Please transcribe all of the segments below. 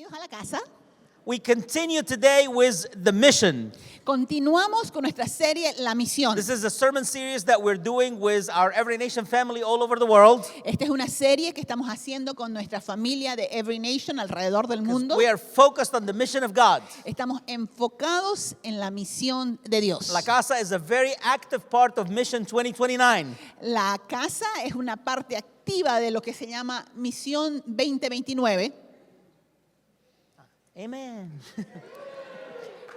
Bienvenidos a la casa. We continue today with the mission. Continuamos con nuestra serie La Misión. This is a sermon series that we're doing with our Every Nation family all over the world. Esta es una serie que estamos haciendo con nuestra familia de Every Nation alrededor del mundo. We are focused on the mission of God. Estamos enfocados en la misión de Dios. La Casa is a very active part of Mission 2029. La casa es una parte activa de lo que se llama Misión 2029. Amen.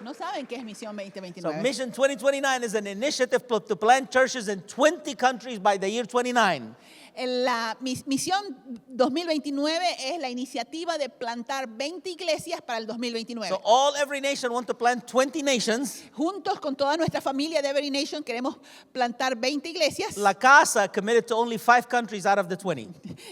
No saben qué es Misión So 2029. Mission 2029 is an initiative to plant churches in 20 countries by the year 29. La Misión 2029 es la iniciativa de plantar 20 iglesias para el 2029. So all Every Nation want to plant 20 nations. Juntos con toda nuestra familia de Every Nation queremos plantar 20 iglesias. La Casa committed to only 5 countries out of the 20.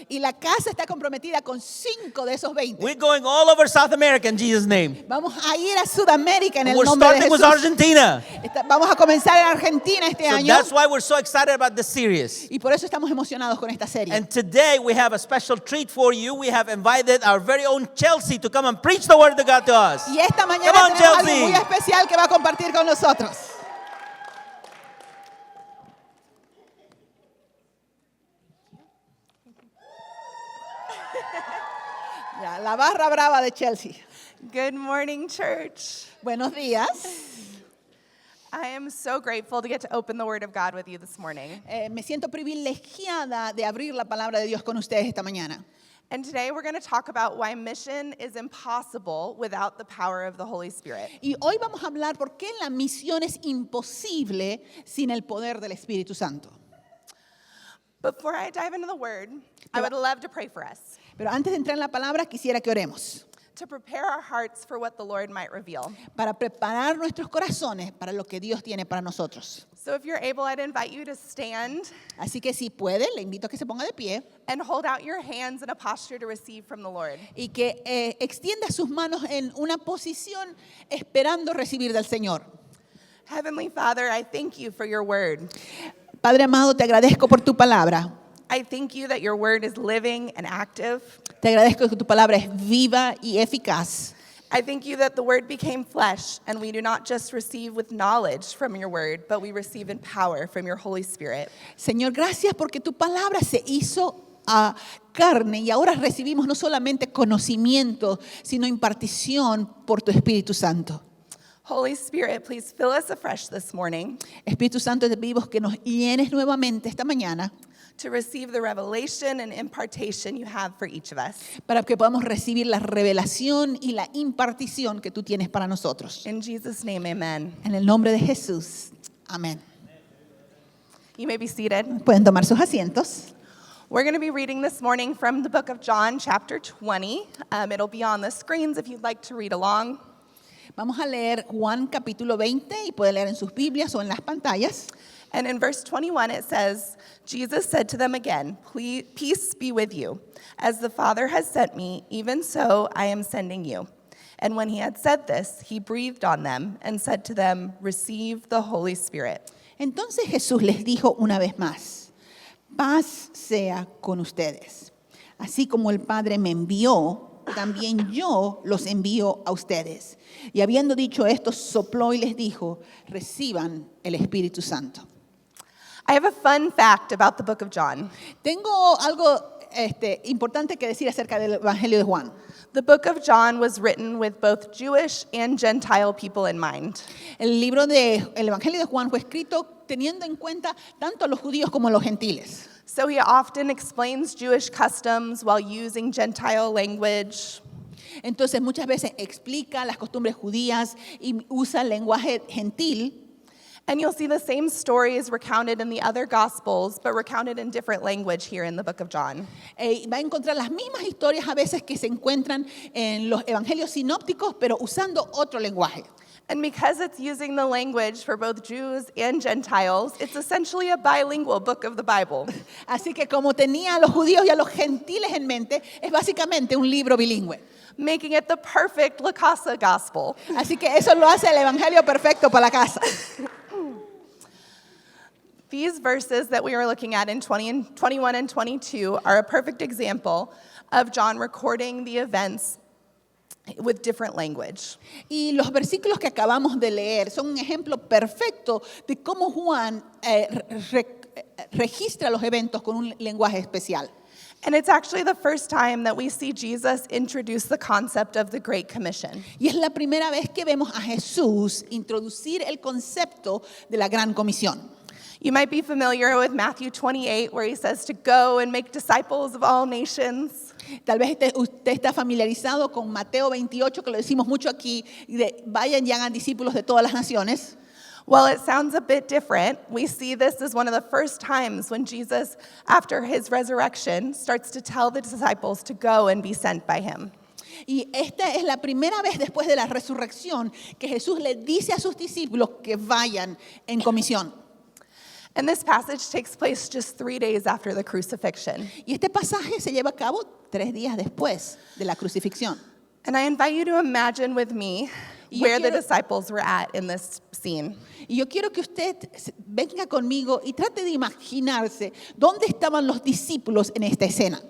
Y la casa está comprometida con 5 de esos 20. We're going all over South America in Jesus' name. Vamos a ir a Sudamérica en el We're nombre de starting with Jesús. Argentina. Vamos a comenzar en Argentina este So año. that's why we're so excited about this series. Y por eso estamos emocionados con esta serie. And today we have a special treat for you. We have invited our very own Chelsea to come and preach the word of God to us. Y esta mañana Come on, tenemos algo Chelsea. muy especial que va a compartir con nosotros. Ya, la barra brava de Chelsea. Good morning, church. Buenos días. I am so grateful to get to open the Word of God with you this morning. Me siento privilegiada de abrir la palabra de Dios con ustedes esta mañana. And today we're going to talk about why mission is impossible without the power of the Holy Spirit. Y hoy vamos a hablar por qué la misión es imposible sin el poder del Espíritu Santo. Before I dive into the Word, I would love to pray for us, Pero antes de entrar en la palabra, quisiera que oremos to prepare our hearts for what the Lord might reveal. para preparar nuestros corazones para lo que Dios tiene para nosotros. So if you're able, I'd invite you to stand Así que si puede, le invito a que se ponga de pie and hold out your hands in a posture to receive from the Lord. y que extienda sus manos en una posición esperando recibir del Señor. Heavenly Father, I thank you for your Word. Padre amado, te agradezco por tu palabra. I thank you that your Word is living and active. Te agradezco que tu palabra es viva y eficaz. I thank you that the Word became flesh, and we do not just receive with knowledge from your Word, but we receive in power from your Holy Spirit. Señor, gracias porque tu palabra se hizo a carne y ahora recibimos no solamente conocimiento, sino impartición por tu Espíritu Santo. Holy Spirit, please fill us afresh this morning Espíritu Santo, te pedimos que nos llenes nuevamente esta mañana to receive the revelation and impartation you have for each of us. para que podamos recibir la revelación y la impartición que tú tienes para nosotros. In Jesus' name, amen. En el nombre de Jesús. Amén. You may be seated. Pueden tomar sus asientos. We're going to be reading this morning from the book of John, chapter 20. It'll be on the screens if you'd like to read along. Vamos a leer Juan capítulo 20 y pueden leer en sus Biblias o en las pantallas. And in verse 21, it says, Jesus said to them again, "Peace be with you. As the Father has sent me, even so I am sending you." And when he had said this, he breathed on them and said to them, "Receive the Holy Spirit." Entonces Jesús les dijo una vez más, paz sea con ustedes. Así como el Padre me envió, también yo los envío a ustedes. Y habiendo dicho esto, sopló y les dijo, reciban el Espíritu Santo. I have a fun fact about the book of John. Tengo algo importante que decir acerca del Evangelio de Juan. The book of John was written with both Jewish and Gentile people in mind. El libro del Evangelio de Juan fue escrito teniendo en cuenta tanto a los judíos como a los gentiles. So he often explains Jewish customs while using Gentile language. Entonces muchas veces explica las costumbres judías y usa el lenguaje gentil. And you'll see the same stories recounted in the other Gospels, but recounted in different language here in the book of John. Va a encontrar las mismas historias a veces que se encuentran en los evangelios sinópticos, pero usando otro lenguaje. And because it's using the language for both Jews and Gentiles, it's essentially a bilingual book of the Bible. Así que como tenía a los judíos y a los gentiles en mente, es básicamente un libro bilingüe. Making it the perfect La Casa gospel. Así que eso lo hace el evangelio perfecto para la casa. These verses that we are looking at in 21 and 22 are a perfect example of John recording the events with different language. Y los versículos que acabamos de leer son un ejemplo perfecto de cómo Juan registra los eventos con un lenguaje especial. And it's actually the first time that we see Jesus introduce the concept of the Great Commission. Y es la primera vez que vemos a Jesús introducir el concepto de la Gran Comisión. You might be familiar with Matthew 28, where he says to go and make disciples of all nations. Tal vez usted está familiarizado con Mateo 28, que lo decimos mucho aquí, de vayan y hagan discípulos de todas las naciones. Well, it sounds a bit different. We see this as one of the first times when Jesus, after his resurrection, starts to tell the disciples to go and be sent by him. Y esta es la primera vez después de la resurrección que Jesús le dice a sus discípulos que vayan en comisión. And this passage takes place just 3 days after the crucifixion. Y este pasaje se lleva a cabo 3 días después de la crucifixión. And I invite you to imagine with me Y yo where the quiero- disciples were at in this scene. Y yo quiero que usted venga conmigo y trate de imaginarse dónde estaban los discípulos en esta escena.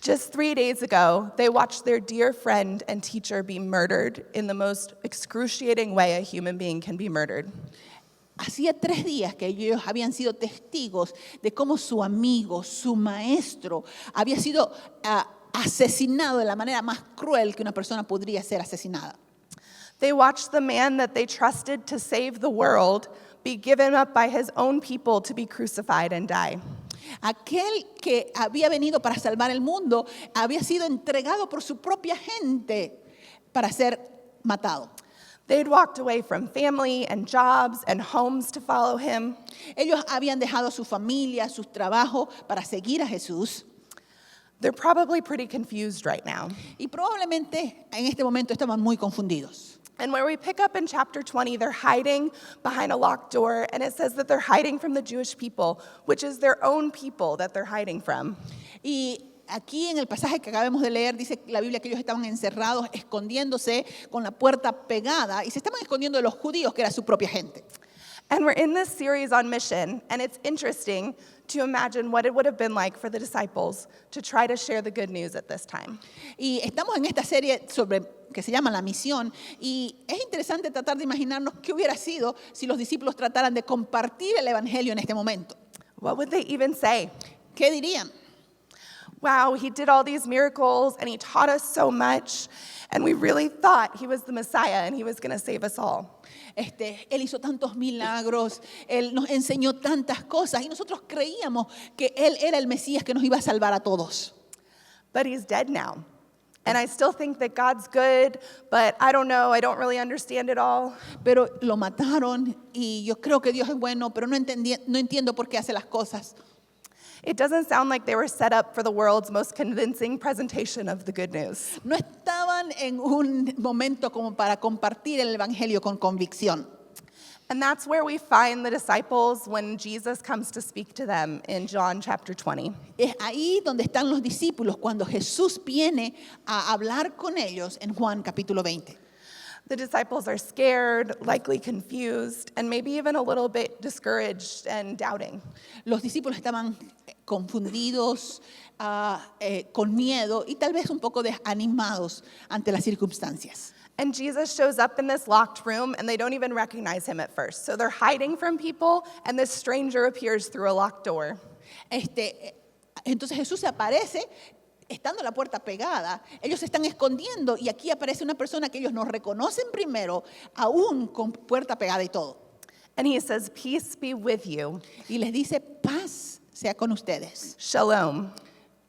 Just 3 days ago, they watched their dear friend and teacher be murdered in the most excruciating way a human being can be murdered. Hacía 3 días que ellos habían sido testigos de cómo su amigo, su maestro, había sido asesinado de la manera más cruel que una persona podría ser asesinada. They watched the man that they trusted to save the world be given up by his own people to be crucified and die. Aquel que había venido para salvar el mundo había sido entregado por su propia gente para ser matado. They'd walked away from family and jobs and homes to follow him. Ellos habían dejado su familia, sus trabajos para seguir a Jesús. They're probably pretty confused right now. Y probablemente en este momento estaban muy confundidos. And where we pick up in chapter 20, they're hiding behind a locked door, and it says that they're hiding from the Jewish people, which is their own people that they're hiding from. Y aquí en el pasaje que acabamos de leer dice la Biblia que ellos estaban encerrados, escondiéndose con la puerta pegada y se estaban escondiendo de los judíos, que era su propia gente. And we're in this series on mission, and it's interesting to imagine what it would have been like for the disciples to try to share the good news at this time. Y estamos en esta serie que se llama La Misión, y es interesante tratar de imaginarnos qué hubiera sido si los discípulos trataran de compartir el evangelio en este momento. What would they even say? ¿Qué dirían? Wow, he did all these miracles, and he taught us so much, and we really thought he was the Messiah and he was going to save us all. Él hizo tantos milagros, Él nos enseñó tantas cosas y nosotros creíamos que Él era el Mesías que nos iba a salvar a todos. But he's dead now. And I still think that God's good, but I don't know, I don't really understand it all. Pero lo mataron y yo creo que Dios es bueno, pero no entiendo por qué hace las cosas. It doesn't sound like they were set up for the world's most convincing presentation of the good news. No estaban en un momento como para compartir el evangelio con convicción. And that's where we find the disciples when Jesus comes to speak to them in John chapter 20. Es ahí donde están los discípulos cuando Jesús viene a hablar con ellos en Juan capítulo 20. The disciples are scared, likely confused, and maybe even a little bit discouraged and doubting. Los discípulos estaban confundidos, con miedo y tal vez un poco desanimados ante las circunstancias. And Jesus shows up in this locked room, and they don't even recognize him at first. So they're hiding from people, and this stranger appears through a locked door. Entonces Jesús se aparece, estando la puerta pegada, ellos se están escondiendo y aquí aparece una persona que ellos no reconocen primero, aún con puerta pegada y todo. And he says, "Peace be with you. Y les dice, paz sea con ustedes. Shalom."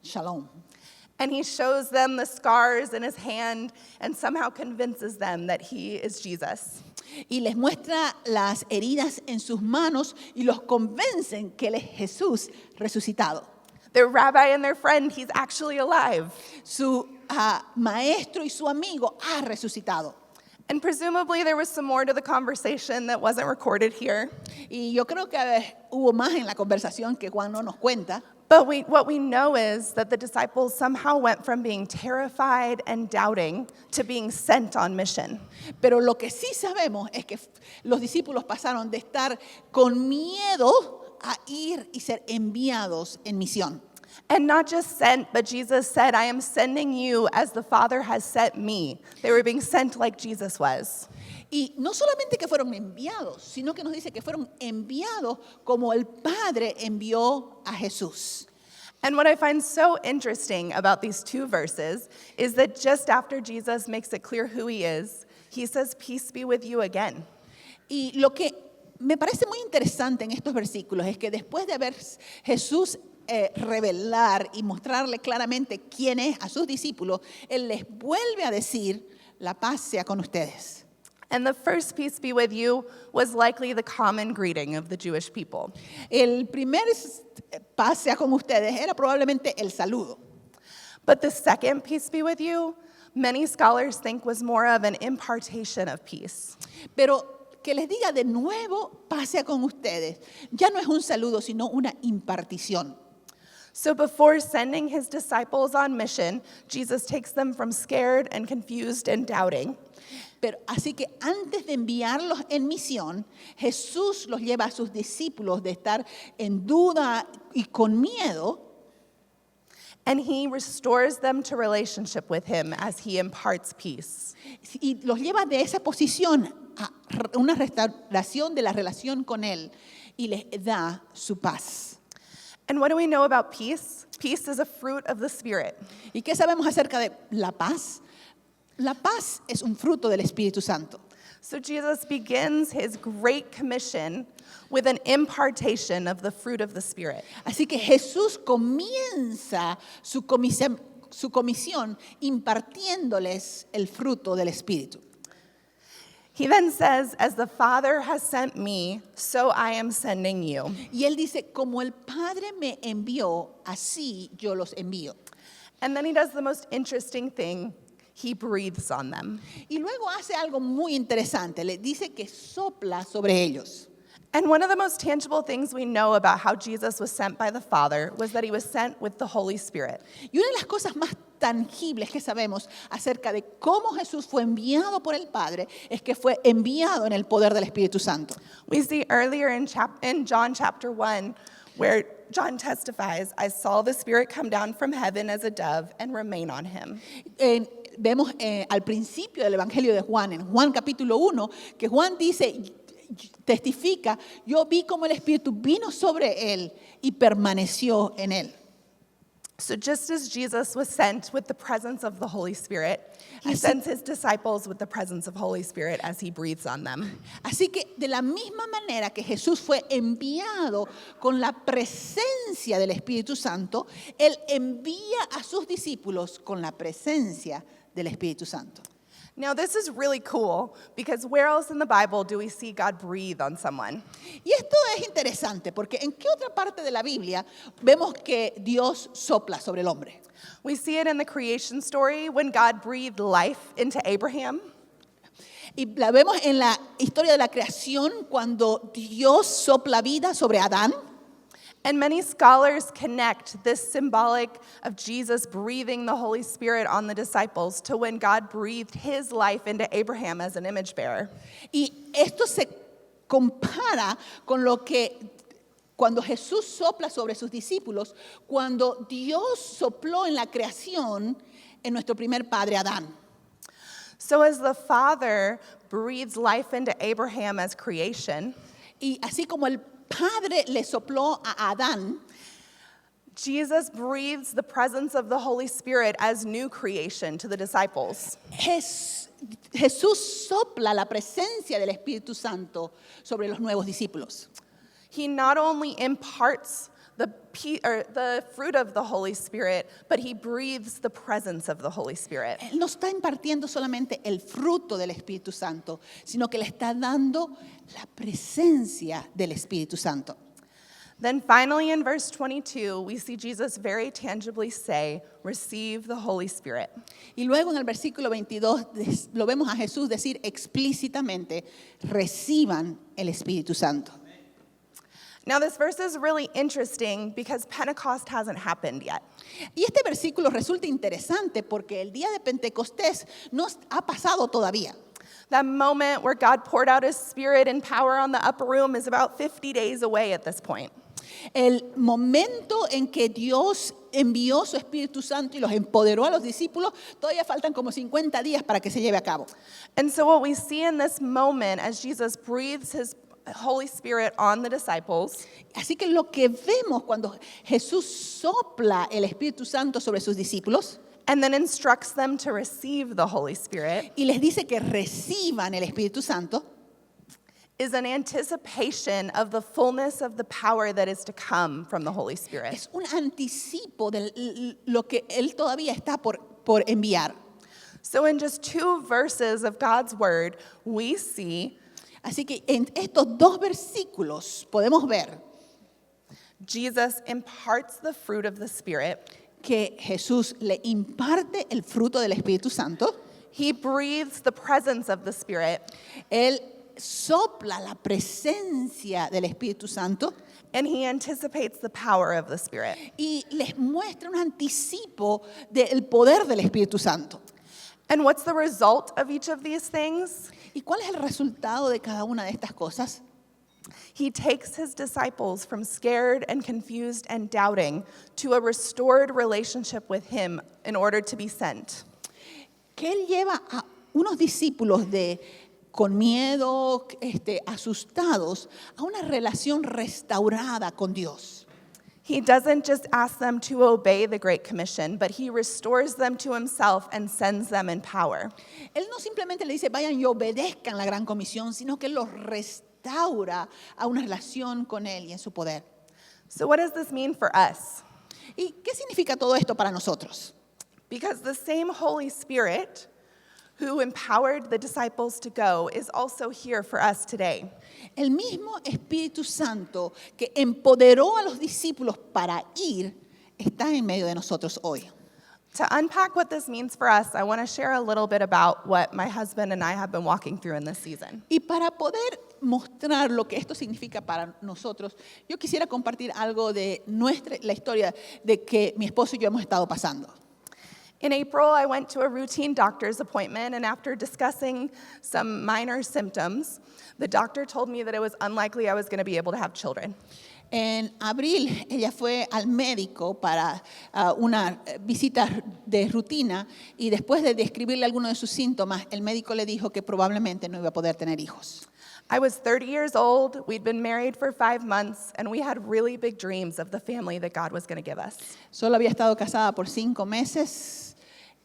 Shalom. And he shows them the scars in his hand and somehow convinces them that he is Jesus. Y les muestra las heridas en sus manos y los convencen que Él es Jesús resucitado. Their rabbi and their friend, he's actually alive. Su maestro y su amigo ha resucitado. And presumably there was some more to the conversation that wasn't recorded here. Y yo creo que hubo más en la conversación que Juan no nos cuenta. But what we know is that the disciples somehow went from being terrified and doubting to being sent on mission. Pero lo que sí sabemos es que los discípulos pasaron de estar con miedo a ir y ser enviados en misión. And not just sent, but Jesus said, I am sending you as the Father has sent me. They were being sent like Jesus was. Y no solamente que fueron enviados, sino que nos dice que fueron enviados como el Padre envió a Jesús. And what I find so interesting about these two verses is that just after Jesus makes it clear who he is, he says, peace be with you again. Y lo que me parece muy interesante en estos versículos es que después de haber Jesús revelar y mostrarle claramente quién es a sus discípulos, Él les vuelve a decir, la paz sea con ustedes. And the first peace be with you was likely the common greeting of the Jewish people. El primer paz sea con ustedes era probablemente el saludo. But the second peace be with you, many scholars think was more of an impartation of peace. Pero que les diga de nuevo, paz sea con ustedes, ya no es un saludo, sino una impartición. So before sending his disciples on mission, Jesus takes them from scared and confused and doubting. Pero así que antes de enviarlos en misión, Jesús los lleva a sus discípulos de estar en duda y con miedo. And he restores them to relationship with him as he imparts peace. Y los lleva de esa posición a una restauración de la relación con Él y les da su paz. And what do we know about peace? Peace is a fruit of the Spirit. ¿Y qué sabemos acerca de la paz? La paz es un fruto del Espíritu Santo. So Jesus begins his great commission with an impartation of the fruit of the Spirit. Así que Jesús comienza su comisión impartiéndoles el fruto del Espíritu. He then says, as the Father has sent me, so I am sending you. Y Él dice, como el Padre me envió, así yo los envío. And then he does the most interesting thing. He breathes on them. Y luego hace algo muy interesante. Le dice que sopla sobre ellos. And one of the most tangible things we know about how Jesus was sent by the Father was that he was sent with the Holy Spirit. Y una de las cosas más tangibles que sabemos acerca de cómo Jesús fue enviado por el Padre es que fue enviado en el poder del Espíritu Santo. We see earlier in John chapter 1 where John testifies, I saw the Spirit come down from heaven as a dove and remain on him. Vemos al principio del Evangelio de Juan, en Juan capítulo 1, que Juan testifica, yo vi como el Espíritu vino sobre él y permaneció en él. So just as Jesus was sent with the presence of the Holy Spirit, he Así- sends his disciples with the presence of Holy Spirit as he breathes on them. Así que de la misma manera que Jesús fue enviado con la presencia del Espíritu Santo, Él envía a sus discípulos con la presencia del Espíritu Santo. Now this is really cool because where else in the Bible do we see God breathe on someone? Y esto es interesante porque ¿en qué otra parte de la Biblia vemos que Dios sopla sobre el hombre? We see it in the creation story when God breathed life into Abraham. Y la vemos en la historia de la creación cuando Dios sopla vida sobre Adán. And many scholars connect this symbolic of Jesus breathing the Holy Spirit on the disciples to when God breathed his life into Abraham as an image bearer. Y esto se compara con lo que cuando Jesús sopla sobre sus discípulos, cuando Dios sopló en la creación en nuestro primer padre Adán. So as the Father breathes life into Abraham as creation, Y así como el Padre le sopló a Adán, Jesus breathes the presence of the Holy Spirit as new creation to the disciples. Jesús sopla la presencia del Espíritu Santo sobre los nuevos discípulos. He not only imparts the fruit of the Holy Spirit, but he breathes the presence of the Holy Spirit. Él no está impartiendo solamente el fruto del Espíritu Santo, sino que le está dando la presencia del Espíritu Santo. Then finally in verse 22, we see Jesus very tangibly say, receive the Holy Spirit. Y luego en el versículo 22 lo vemos a Jesús decir explícitamente, reciban el Espíritu Santo. Now this verse is really interesting because Pentecost hasn't happened yet. Y este versículo resulta interesante porque el día de Pentecostés no ha pasado todavía. That moment where God poured out his Spirit in power on the upper room is about 50 days away at this point. El momento en que Dios envió su Espíritu Santo y los empoderó a los discípulos, todavía faltan como 50 días para que se lleve a cabo. And so, what we see in this moment as Jesus breathes his Holy Spirit on the disciples Así que lo que vemos cuando Jesús sopla el Espíritu Santo sobre sus discípulos and then instructs them to receive the Holy Spirit y les dice que reciban el Espíritu Santo, is an anticipation of the fullness of the power that is to come from the Holy Spirit. es un anticipo de lo que Él todavía está por enviar. So, in just 2 verses of God's word, we see Así que en estos 2 versículos podemos ver Jesus imparts the fruit of the Spirit. que Jesús le imparte el fruto del Espíritu Santo. He breathes the presence of the Spirit, Él sopla la presencia del Espíritu Santo and he anticipates the power of the Spirit. y les muestra un anticipo del poder del Espíritu Santo. And what's the result of each of these things? ¿Y cuál es el resultado de cada una de estas cosas? He takes his disciples from scared and confused and doubting to a restored relationship with him in order to be sent. Que Él lleva a unos discípulos con miedo, asustados, a una relación restaurada con Dios. He doesn't just ask them to obey the Great Commission, but he restores them to himself and sends them in power. Él no simplemente le dice, vayan y obedezcan la gran comisión, sino que Él los restaura a una relación con Él y en su poder. So, what does this mean for us? ¿Y qué significa todo esto para nosotros? Because the same Holy Spirit who empowered the disciples to go is also here for us today. El mismo Espíritu Santo que empoderó a los discípulos para ir, está en medio de nosotros hoy. To unpack what this means for us, I want to share a little bit about what my husband and I have been walking through in this season. Y para poder mostrar lo que esto significa para nosotros, yo quisiera compartir algo de la historia de que mi esposo y yo hemos estado pasando. In April, I went to a routine doctor's appointment, and after discussing some minor symptoms, the doctor told me that it was unlikely I was going to be able to have children. En abril ella fue al médico para una visita de rutina y después de describirle algunos de sus síntomas, el médico le dijo que probablemente no iba a poder tener hijos. I was 30 years old, we'd been married for 5 months, and we had really big dreams of the family that God was going to give us. Solo había estado casada por 5 meses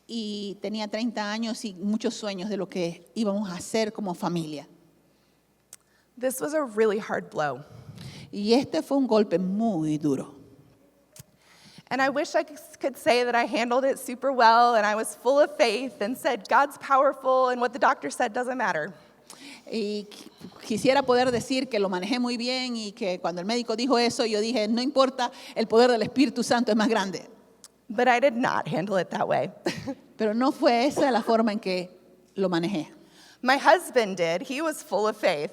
y tenía 30 años y muchos sueños de lo que íbamos a hacer como familia. This was a really hard blow. Y este fue un golpe muy duro. And I wish I could say that I handled it super well and I was full of faith and said, God's powerful and what the doctor said doesn't matter. Y quisiera poder decir que lo manejé muy bien y que cuando el médico dijo eso, yo dije, no importa, el poder del Espíritu Santo es más grande. But I did not handle it that way. Pero no fue esa la forma en que lo manejé. My husband did. He was full of faith,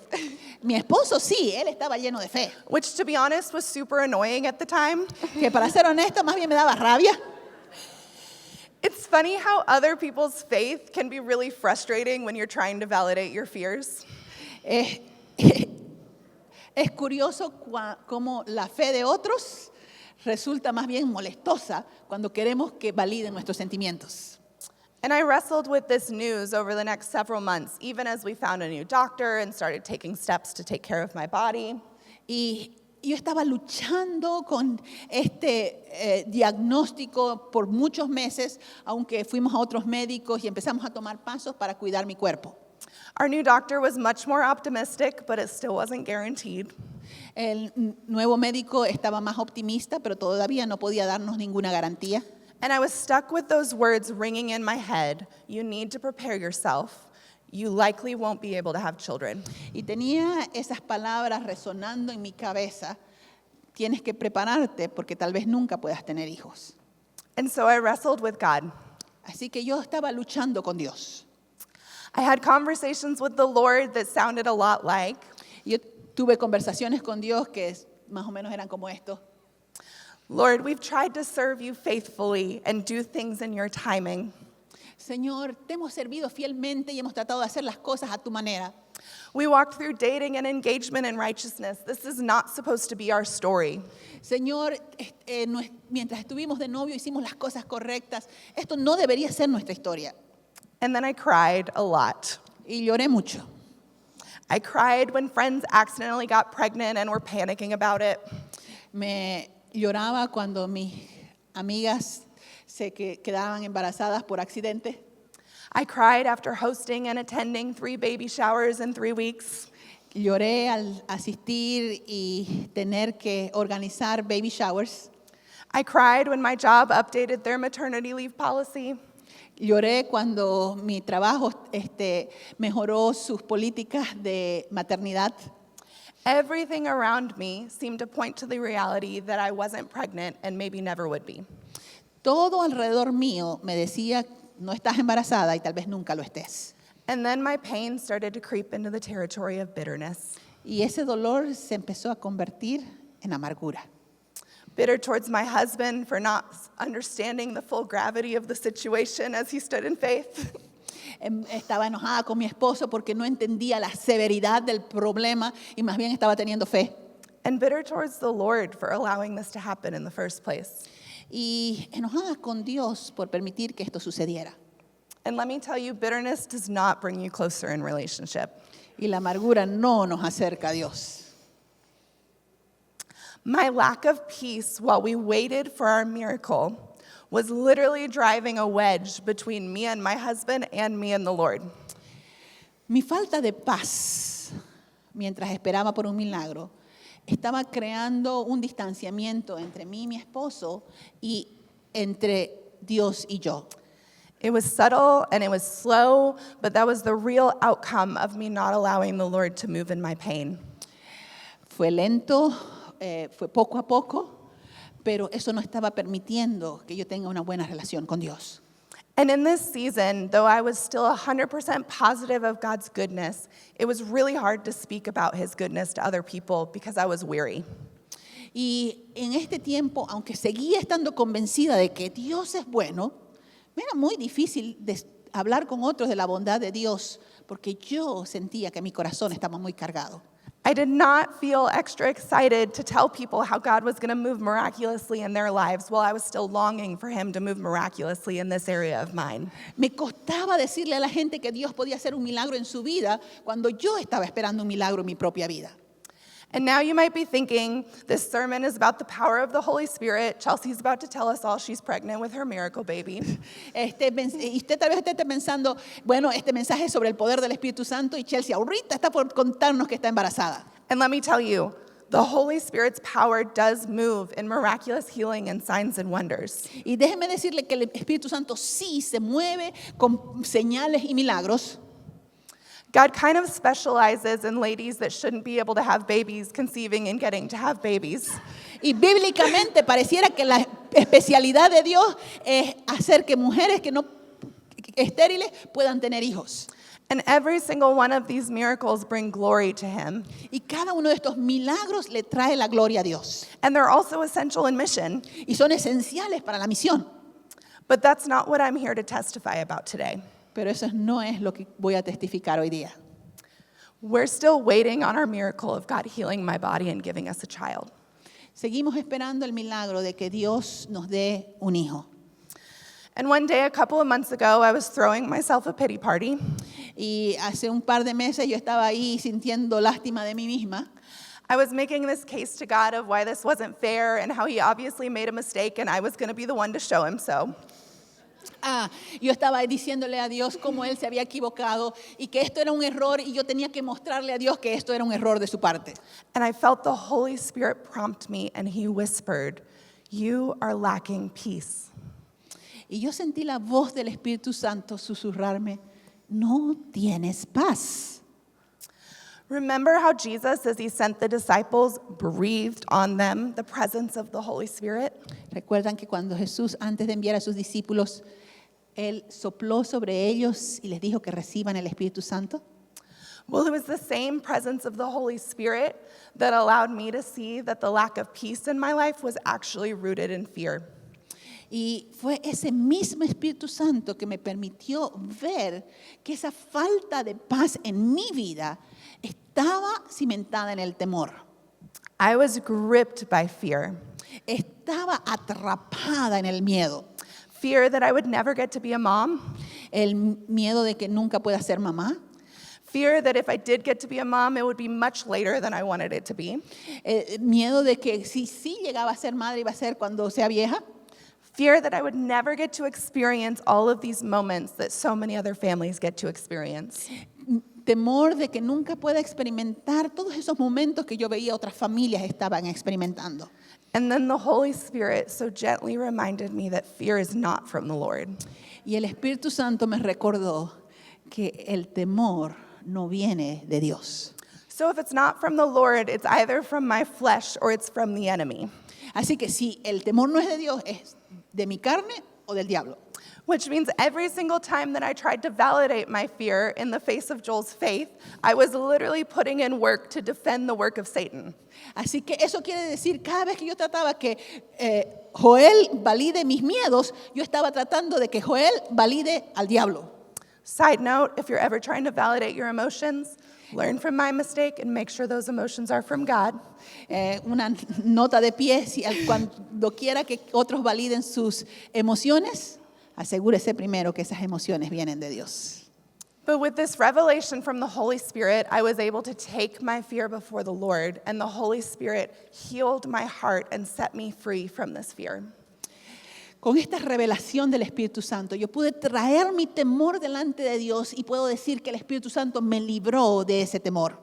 Mi esposo sí, él estaba lleno de fe. which to be honest was super annoying at the time. Que para ser honesta, más bien me daba rabia. It's funny how other people's faith can be really frustrating when you're trying to validate your fears. Es, es curioso cómo la fe de otros resulta más bien molestosa cuando queremos que validen nuestros sentimientos. And I wrestled with this news over the next several months, even as we found a new doctor and started taking steps to take care of my body. Y yo estaba luchando con este diagnóstico por muchos meses, aunque fuimos a otros médicos y empezamos a tomar pasos para cuidar mi cuerpo. Our new doctor was much more optimistic, but it still wasn't guaranteed. El nuevo médico estaba más optimista, pero todavía no podía darnos ninguna garantía. And I was stuck with those words ringing in my head. You need to prepare yourself. You likely won't be able to have children. Y tenía esas palabras resonando en mi cabeza. Tienes que prepararte porque tal vez nunca puedas tener hijos. And so I wrestled with God. Así que yo estaba luchando con Dios. I had conversations with the Lord that sounded a lot like, Yo tuve conversaciones con Dios que más o menos eran como esto. Lord, we've tried to serve you faithfully and do things in your timing. Señor, te hemos servido fielmente y hemos tratado de hacer las cosas a tu manera. We walked through dating and engagement in righteousness. This is not supposed to be our story. Señor, mientras estuvimos de novio hicimos las cosas correctas. Esto no debería ser nuestra historia. And then I cried a lot. Y lloré mucho. I cried when friends accidentally got pregnant and were panicking about it. Me lloraba cuando mis amigas se quedaban embarazadas por accidente. I cried after hosting and attending 3 baby showers in 3 weeks. Lloré al asistir y tener que organizar baby showers. I cried when my job updated their maternity leave policy. Lloré cuando mi trabajo mejoró sus políticas de maternidad. Everything around me seemed to point to the reality that I wasn't pregnant and maybe never would be. Todo alrededor mío me decía, no estás embarazada y tal vez nunca lo estés. And then my pain started to creep into the territory of bitterness. Y ese dolor se empezó a convertir en amargura. Bitter towards my husband for not understanding the full gravity of the situation as he stood in faith. Estaba enojada con mi esposo porque no entendía la severidad del problema y más bien estaba teniendo fe. And bitter towards the Lord for allowing this to happen in the first place. Y enojada con Dios por permitir que esto sucediera. And let me tell you, bitterness does not bring you closer in relationship. Y la amargura no nos acerca a Dios. My lack of peace while we waited for our miracle was literally driving a wedge between me and my husband and me and the Lord. Mi falta de paz mientras esperaba por un milagro estaba creando un distanciamiento entre mí y mi esposo y entre Dios y yo. It was subtle and it was slow, but that was the real outcome of me not allowing the Lord to move in my pain. Fue lento, fue poco a poco, pero eso no estaba permitiendo que yo tenga una buena relación con Dios. And in this season, though I was still 100% positive of God's goodness, it was really hard to speak about His goodness to other people because I was weary. Y en este tiempo, aunque seguía estando convencida de que Dios es bueno, me era muy difícil hablar con otros de la bondad de Dios porque yo sentía que mi corazón estaba muy cargado. I did not feel extra excited to tell people how God was going to move miraculously in their lives while I was still longing for Him to move miraculously in this area of mine. Me costaba decirle a la gente que Dios podía hacer un milagro en su vida cuando yo estaba esperando un milagro en mi propia vida. And now you might be thinking, this sermon is about the power of the Holy Spirit. Chelsea's about to tell us all she's pregnant with her miracle baby. Y usted tal vez esté pensando, bueno, este mensaje es sobre el poder del Espíritu Santo y Chelsea ahorita está por contarnos que está embarazada. And let me tell you, the Holy Spirit's power does move in miraculous healing and signs and wonders. Y déjeme decirle que el Espíritu Santo sí se mueve con señales y milagros. God kind of specializes in ladies that shouldn't be able to have babies, conceiving and getting to have babies. Y bíblicamente pareciera que la especialidad de Dios es hacer que mujeres que no estériles puedan tener hijos. And every single one of these miracles bring glory to Him. Y cada uno de estos milagros le trae la gloria a Dios. And they're also essential in mission. Y son esenciales para la misión. But that's not what I'm here to testify about today. Pero eso no es lo que voy a testificar hoy día. We're still waiting on our miracle of God healing my body and giving us a child. Seguimos esperando el milagro de que Dios nos dé un hijo. And one day, a couple of months ago, I was throwing myself a pity party. Y hace un par de meses yo estaba ahí sintiendo lástima de mí misma. I was making this case to God of why this wasn't fair and how He obviously made a mistake and I was going to be the one to show Him so. Yo estaba diciéndole a Dios cómo Él se había equivocado y que esto era un error y yo tenía que mostrarle a Dios que esto era un error de su parte. And I felt the Holy Spirit prompt me and He whispered, "You are lacking peace." Y yo sentí la voz del Espíritu Santo susurrarme, no tienes paz. Remember how Jesus, as He sent the disciples, breathed on them the presence of the Holy Spirit? ¿Recuerdan que cuando Jesús, antes de enviar a sus discípulos, Él sopló sobre ellos y les dijo que reciban el Espíritu Santo? Well, it was the same presence of the Holy Spirit that allowed me to see that the lack of peace in my life was actually rooted in fear. Y fue ese mismo Espíritu Santo que me permitió ver que esa falta de paz en mi vida estaba cimentada en el temor. I was gripped by fear. Estaba atrapada en el miedo. Fear that I would never get to be a mom. El miedo de que nunca pueda ser mamá. Fear that if I did get to be a mom, it would be much later than I wanted it to be. Miedo de que si sí llegaba a ser madre iba a ser cuando sea vieja. Fear that I would never get to experience all of these moments that so many other families get to experience. Temor de que nunca pueda experimentar todos esos momentos que yo veía otras familias estaban experimentando. And then the Holy Spirit so gently reminded me that fear is not from the Lord. Y el Espíritu Santo me recordó que el temor no viene de Dios. So if it's not from the Lord, it's either from my flesh or it's from the enemy. Así que si el temor no es de Dios, es de mi carne o del diablo. Which means every single time that I tried to validate my fear in the face of Joel's faith, I was literally putting in work to defend the work of Satan. Así que eso quiere decir, cada vez que yo trataba que Joel valide mis miedos, yo estaba tratando de que Joel valide al diablo. Side note, if you're ever trying to validate your emotions, learn from my mistake and make sure those emotions are from God. Una nota de pie, si cuando quiera que otros validen sus emociones, asegúrese primero que esas emociones vienen de Dios. But with this revelation from the Holy Spirit, I was able to take my fear before the Lord, and the Holy Spirit healed my heart and set me free from this fear. Con esta revelación del Espíritu Santo, yo pude traer mi temor delante de Dios y puedo decir que el Espíritu Santo me libró de ese temor.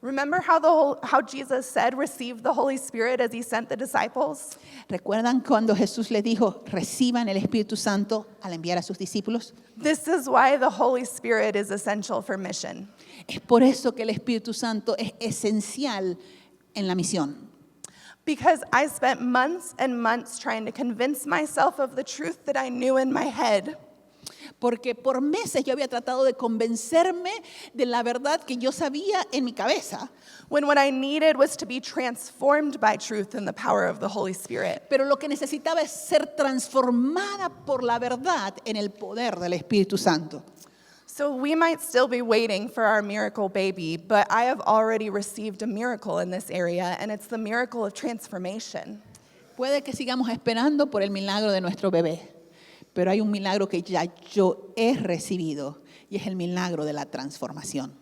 Remember how Jesus said, receive the Holy Spirit as he sent the disciples? ¿Recuerdan cuando Jesús les dijo, reciban el Espíritu Santo al enviar a sus discípulos? This is why the Holy Spirit is essential for mission. Es por eso que el Espíritu Santo es esencial en la misión. Because I spent months and months trying to convince myself of the truth that I knew in my head. Porque por meses yo había tratado de convencerme de la verdad que yo sabía en mi cabeza. When what I needed was to be transformed by truth and the power of the Holy Spirit. Pero lo que necesitaba es ser transformada por la verdad en el poder del Espíritu Santo. So we might still be waiting for our miracle baby, but I have already received a miracle in this area, and it's the miracle of transformation. Puede que sigamos esperando por el milagro de nuestro bebé, pero hay un milagro que ya yo he recibido y es el milagro de la transformación.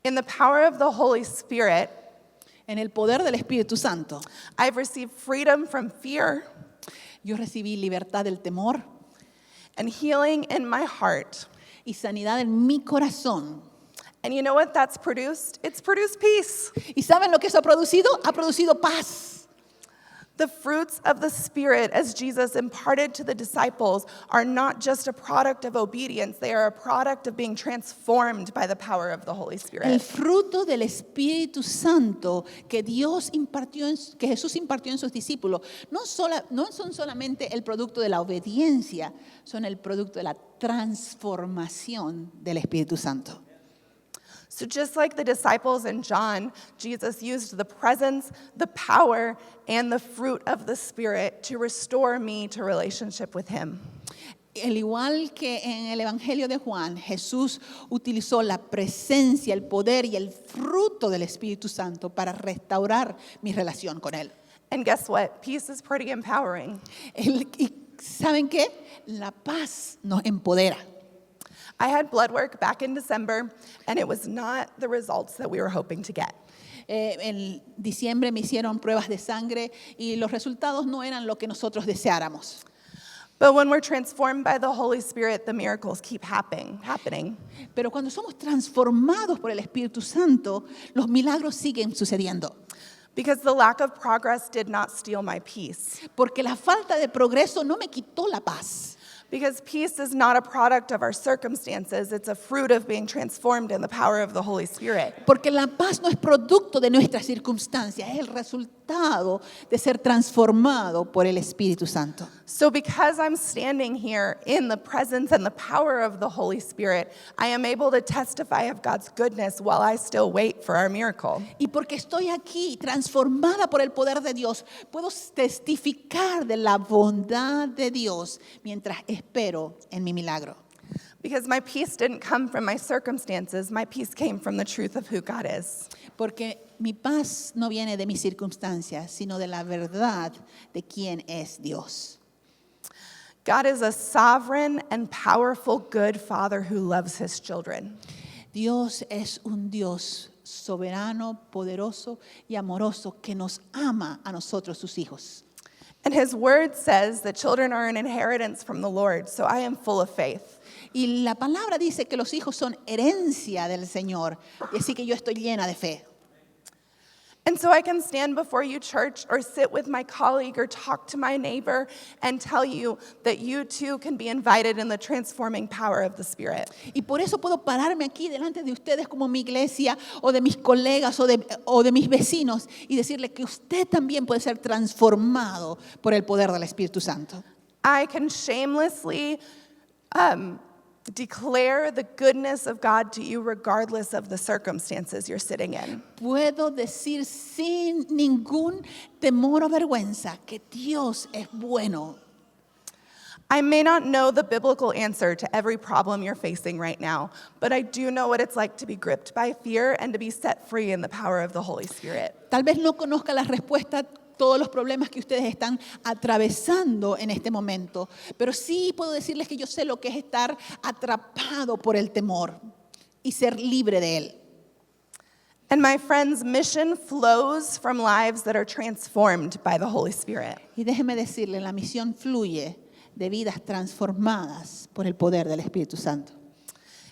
In the power of the Holy Spirit, En el poder del Espíritu Santo, I've received freedom from fear yo recibí libertad del temor and healing in my heart. y sanidad en mi corazón. And you know what that's produced? It's produced peace. ¿Y saben lo que eso ha producido? Ha producido paz. The fruits of the Spirit, as Jesus imparted to the disciples, are not just a product of obedience. They are a product of being transformed by the power of the Holy El Spirit. fruto del Espíritu Santo que que Jesús impartió en sus discípulos, no son solamente el producto de la obediencia, son el producto de la transformación del Espíritu Santo. So just like the disciples in John, Jesus used the presence, the power, and the fruit of the Spirit to restore me to relationship with Him. Al igual que en el Evangelio de Juan, Jesús utilizó la presencia, el poder y el fruto del Espíritu Santo para restaurar mi relación con Él. And guess what? Peace is pretty empowering. Y ¿saben qué? La paz nos empodera. I had blood work back in December, and it was not the results that we were hoping to get. En diciembre me hicieron pruebas de sangre y los resultados no eran lo que nosotros deseáramos. But when we're transformed by the Holy Spirit, the miracles keep happening. Pero cuando somos transformados por el Espíritu Santo, los milagros siguen sucediendo. Because the lack of progress did not steal my peace. Porque la falta de progreso no me quitó la paz. Because peace is not a product of our circumstances, it's a fruit of being transformed in the power of the Holy Spirit. Porque la paz no es producto de nuestras circunstancias, es el resultado de ser transformado por el Espíritu Santo. So, because I'm standing here in the presence and the power of the Holy Spirit, I am able to testify of God's goodness while I still wait for our miracle. Y porque estoy aquí transformada por el poder de Dios, puedo testificar de la bondad de Dios mientras espero en mi milagro. Because my peace didn't come from my circumstances, my peace came from the truth of who God is. Porque mi paz no viene de mis circunstancias, sino de la verdad de quién es Dios. God is a sovereign and powerful good father who loves his children. Dios es un Dios soberano, poderoso y amoroso que nos ama a nosotros, sus hijos. And his word says that children are an inheritance from the Lord, so I am full of faith. Y la palabra dice que los hijos son herencia del Señor, y así que yo estoy llena de fe. And so I can stand before you, church, or sit with my colleague or talk to my neighbor and tell you that you too can be invited in the transforming power of the Spirit. Y por eso puedo pararme aquí delante de ustedes como mi iglesia o de mis colegas o de mis vecinos y decirles que usted también puede ser transformado por el poder del Espíritu Santo. I can shamelessly declare the goodness of God to you regardless of the circumstances you're sitting in. Puedo decir sin ningún temor o vergüenza que Dios es bueno. I may not know the biblical answer to every problem you're facing right now, but I do know what it's like to be gripped by fear and to be set free in the power of the Holy Spirit. Tal vez no conozca la respuesta a todos los problemas que ustedes están atravesando en este momento, pero sí puedo decirles que yo sé lo que es estar atrapado por el temor y ser libre de él. And my friends, mission flows from lives that are transformed by the Holy Spirit. Y déjeme decirle, la misión fluye de vidas transformadas por el poder del Espíritu Santo.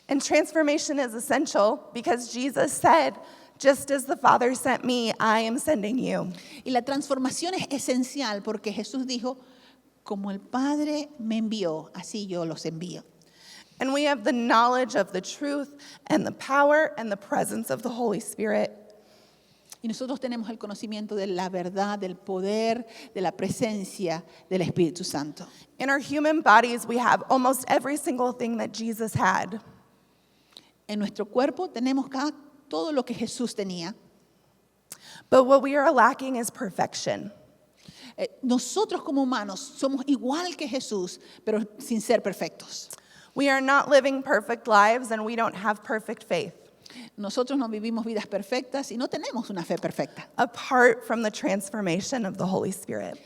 And transformation is essential because Jesus said, just as the Father sent me, I am sending you. Y la transformación es esencial porque Jesús dijo, como el Padre me envió, así yo los envío. And we have the knowledge of the truth and the power and the presence of the Holy Spirit. Y nosotros tenemos el conocimiento de la verdad, del poder, de la presencia del Espíritu Santo. In our human bodies, we have almost every single thing that Jesus had. En nuestro cuerpo tenemos todo lo que Jesús tenía. But what we are lacking is perfection. Nosotros como humanos somos igual que Jesús, pero sin ser perfectos. We are not living perfect lives and we don't have perfect faith. Nosotros no vivimos vidas perfectas y no tenemos una fe perfecta. Apart from the transformation of the Holy Spirit.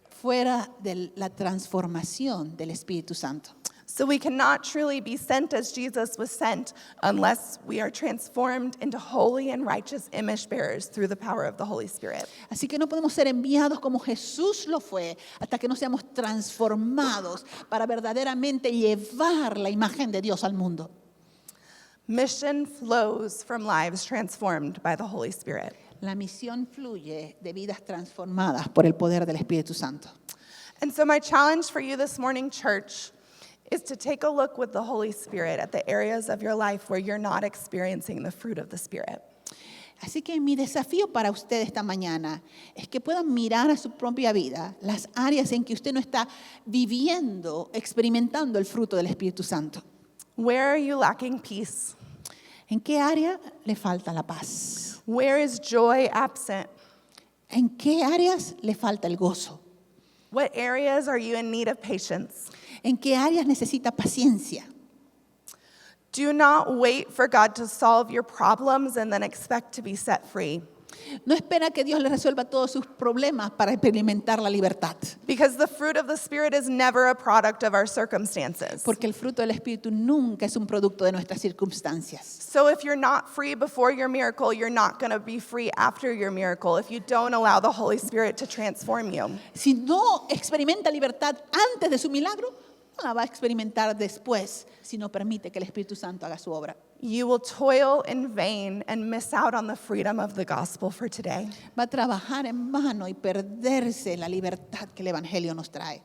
Fuera de la transformación del Espíritu Santo. So we cannot truly be sent as Jesus was sent unless we are transformed into holy and righteous image bearers through the power of the Holy Spirit. Así que no podemos ser enviados como Jesús lo fue hasta que no seamos transformados para verdaderamente llevar la imagen de Dios al mundo. Mission flows from lives transformed by the Holy Spirit. La misión fluye de vidas transformadas por el poder del Espíritu Santo. And so my challenge for you this morning, church, is to take a look with the Holy Spirit at the areas of your life where you're not experiencing the fruit of the Spirit. Así que mi desafío para usted esta mañana es que puedan mirar a su propia vida las áreas en que usted no está viviendo, experimentando el fruto del Espíritu Santo. Where are you lacking peace? ¿En qué área le falta la paz? Where is joy absent? ¿En qué áreas le falta el gozo? What areas are you in need of patience? ¿En qué áreas necesita paciencia? Do not wait for God to solve your problems and then expect to be set free. No espera que Dios le resuelva todos sus problemas para experimentar la libertad. Because the fruit of the Spirit is never a product of our circumstances. Porque el fruto del Espíritu nunca es un producto de nuestras circunstancias. So if you're not free before your miracle, you're not going to be free after your miracle if you don't allow the Holy Spirit to transform you. Si no experimenta libertad antes de su milagro, no la va a experimentar después si no permite que el Espíritu Santo haga su obra. You will toil in vain and miss out on the freedom of the gospel for today. Va a trabajar en vano y perderse la libertad que el Evangelio nos trae.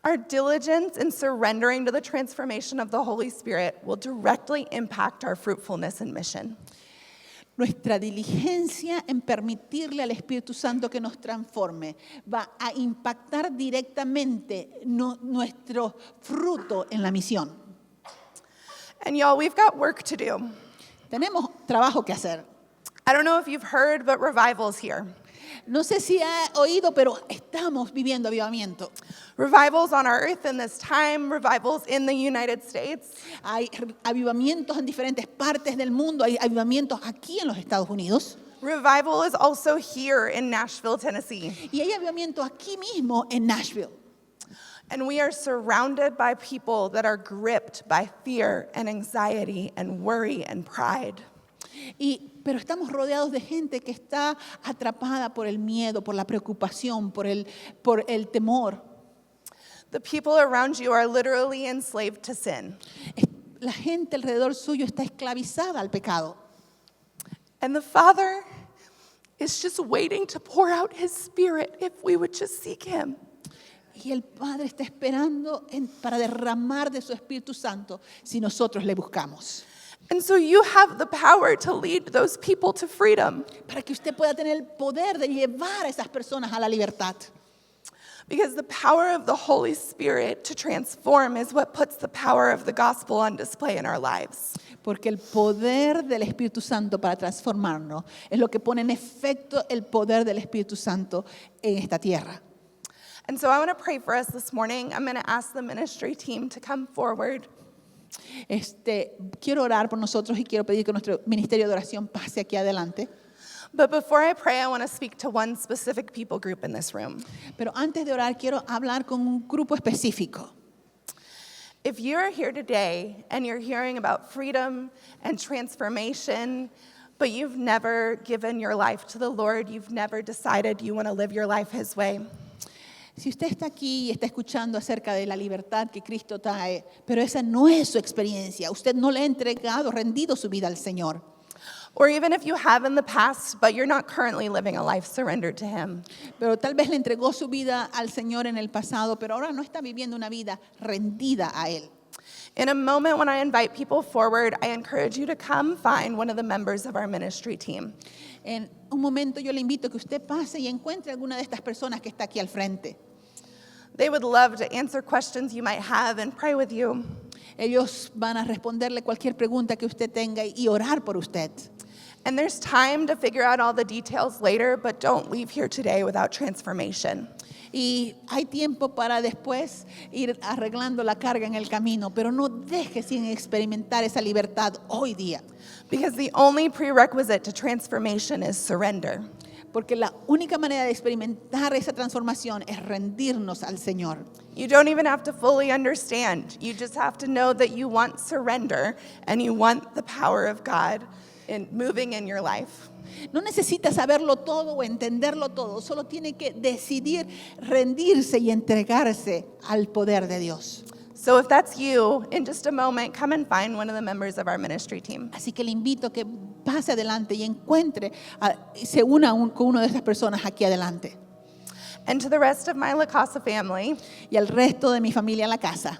Our diligence in surrendering to the transformation of the Holy Spirit will directly impact our fruitfulness and mission. Nuestra diligencia en permitirle al Espíritu Santo que nos transforme va a impactar directamente nuestro fruto en la misión. And y'all, we've got work to do. Tenemos trabajo que hacer. I don't know if you've heard, but revival's here. No sé si ha oído, pero estamos viviendo avivamiento. Revivals on our earth in this time, revivals in the United States. Hay avivamientos en diferentes partes del mundo, hay avivamientos aquí en los Estados Unidos. Revival is also here in Nashville, Tennessee. Y hay avivamiento aquí mismo en Nashville. And we are surrounded by people that are gripped by fear and anxiety and worry and pride. Pero estamos rodeados de gente que está atrapada por el miedo, por la preocupación, por el temor. The people around you are literally enslaved to sin. La gente alrededor suyo está esclavizada al pecado. And the Father is just waiting to pour out His Spirit if we would just seek Him. Y el Padre está esperando para derramar de su Espíritu Santo si nosotros le buscamos. And so you have the power to lead those people to freedom. Para que usted pueda tener el poder de llevar a esas personas a la libertad. Because the power of the Holy Spirit to transform is what puts the power of the gospel on display in our lives. Porque el poder del Espíritu Santo para transformarnos es lo que pone en efecto el poder del Espíritu Santo en esta tierra. And so I want to pray for us this morning. I'm going to ask the ministry team to come forward. Quiero orar por nosotros y quiero pedir que nuestro ministerio de oración pase aquí adelante. But before I pray, I want to speak to one specific people group in this room. Pero antes de orar, quiero hablar con un grupo específico. If you're here today and you're hearing about freedom and transformation, but you've never given your life to the Lord, you've never decided you want to live your life His way. Si usted está aquí y está escuchando acerca de la libertad que Cristo trae, pero esa no es su experiencia, usted no le ha entregado, rendido su vida al Señor. Or even if you have in the past, but you're not currently living a life surrendered to Him. Pero tal vez le entregó su vida al Señor en el pasado, pero ahora no está viviendo una vida rendida a Él. In a moment when I invite people forward, I encourage you to come find one of the members of our ministry team. En un momento yo le invito a que usted pase y encuentre alguna de estas personas que está aquí al frente. They would love to answer questions you might have and pray with you. Ellos van a responderle cualquier pregunta que usted tenga y orar por usted. And there's time to figure out all the details later, but don't leave here today without transformation. Y hay tiempo para después ir arreglando la carga en el camino, pero no deje sin experimentar esa libertad hoy día. Because the only prerequisite to transformation is surrender. Porque la única manera de experimentar esa transformación es rendirnos al Señor. You don't even have to fully understand. You just have to know that you want surrender and you want the power of God in moving in your life. No necesita saberlo todo o entenderlo todo, solo tiene que decidir rendirse y entregarse al poder de Dios. So if that's you, in just a moment, come and find one of the members of our ministry team. Así que le invito a que pase adelante y encuentre, se una con una de estas personas aquí adelante. And to the rest of my La Casa family, Y al resto de mi familia en la casa.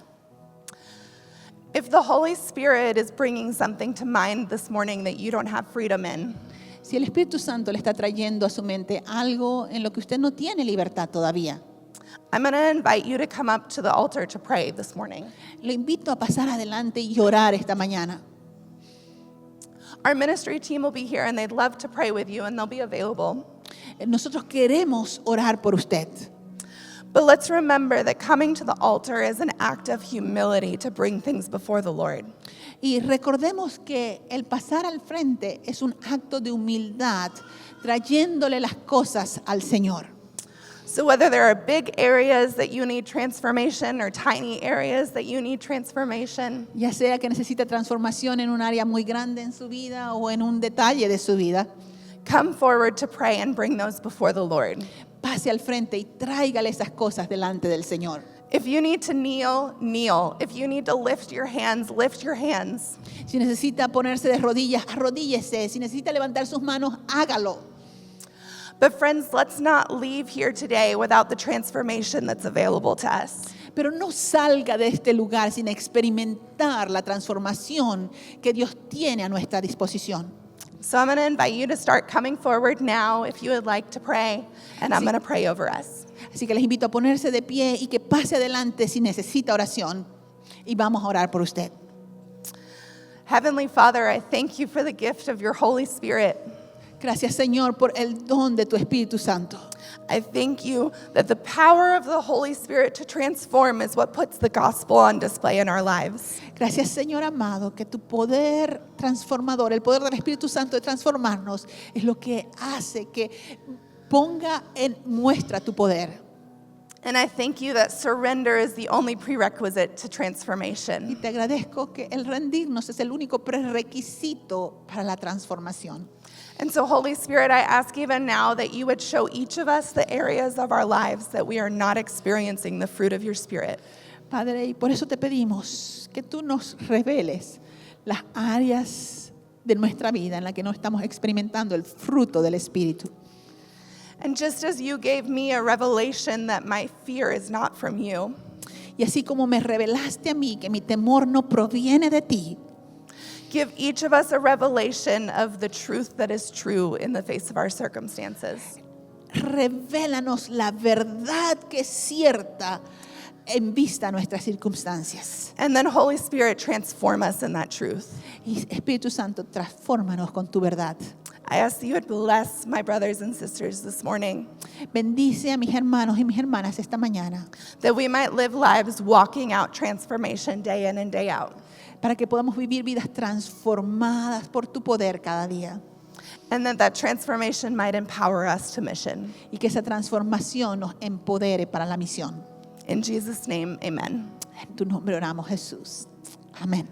if the Holy Spirit is bringing something to mind this morning that you don't have freedom in, Si el Espíritu Santo le está trayendo a su mente algo en lo que usted no tiene libertad todavía, I'm going to invite you to come up to the altar to pray this morning. le invito a pasar adelante y orar esta mañana. Our ministry team will be here and they'd love to pray with you and they'll be available. Nosotros queremos orar por usted. But let's remember that coming to the altar is an act of humility to bring things before the Lord. Y recordemos que el pasar al frente es un acto de humildad, trayéndole las cosas al Señor. So whether there are big areas that you need transformation or tiny areas that you need transformation, Ya sea que necesita transformación en un área muy grande en su vida o en un detalle de su vida, come forward to pray and bring those before the Lord. pase al frente y tráigale esas cosas delante del Señor. If you need to kneel, kneel. If you need to lift your hands, lift your hands. Si necesita ponerse de rodillas, arrodíllese. Si necesita levantar sus manos, hágalo. But friends, let's not leave here today without the transformation that's available to us. Pero no salga de este lugar sin experimentar la transformación que Dios tiene a nuestra disposición. So I'm going to invite you to start coming forward now if you would like to pray, and I'm going to pray over us. Así que les invito a ponerse de pie y que pase adelante si necesita oración. Y vamos a orar por usted. Heavenly Father, I thank you for the gift of your Holy Spirit. Gracias, Señor, por el don de tu Espíritu Santo. I thank you that the power of the Holy Spirit to transform is what puts the gospel on display in our lives. Gracias, Señor amado, que tu poder transformador, el poder del Espíritu Santo de transformarnos, es lo que hace que ponga en muestra tu poder. And I thank you that surrender is the only prerequisite to Y transformation. te agradezco que el rendirnos es el único prerequisito para la transformación. And so, Holy Spirit, I ask even now that you would show each of us the areas of our lives that we are not experiencing the fruit of your Spirit. Padre, y por eso te pedimos que tú nos reveles las áreas de nuestra vida en las que no estamos experimentando el fruto del Espíritu. And just as you gave me a revelation that my fear is not from you, Y así como me revelaste a mí que mi temor no proviene de ti, give each of us a revelation of the truth that is true in the face of our circumstances. revélanos la verdad que es cierta en vista a nuestras circunstancias. And then, Holy Spirit, transform us in that truth. Y Espíritu Santo, transfórmanos con tu verdad. I ask that you would bless my brothers and sisters this morning, Bendice a mis hermanos y mis hermanas esta mañana, that we might live lives walking out transformation day in and day out. para que podamos vivir vidas transformadas por tu poder cada día. And that transformation might empower us to mission. Y que esa transformación nos empodere para la misión. In Jesus' name, amen. En tu nombre oramos, Jesús. Amén.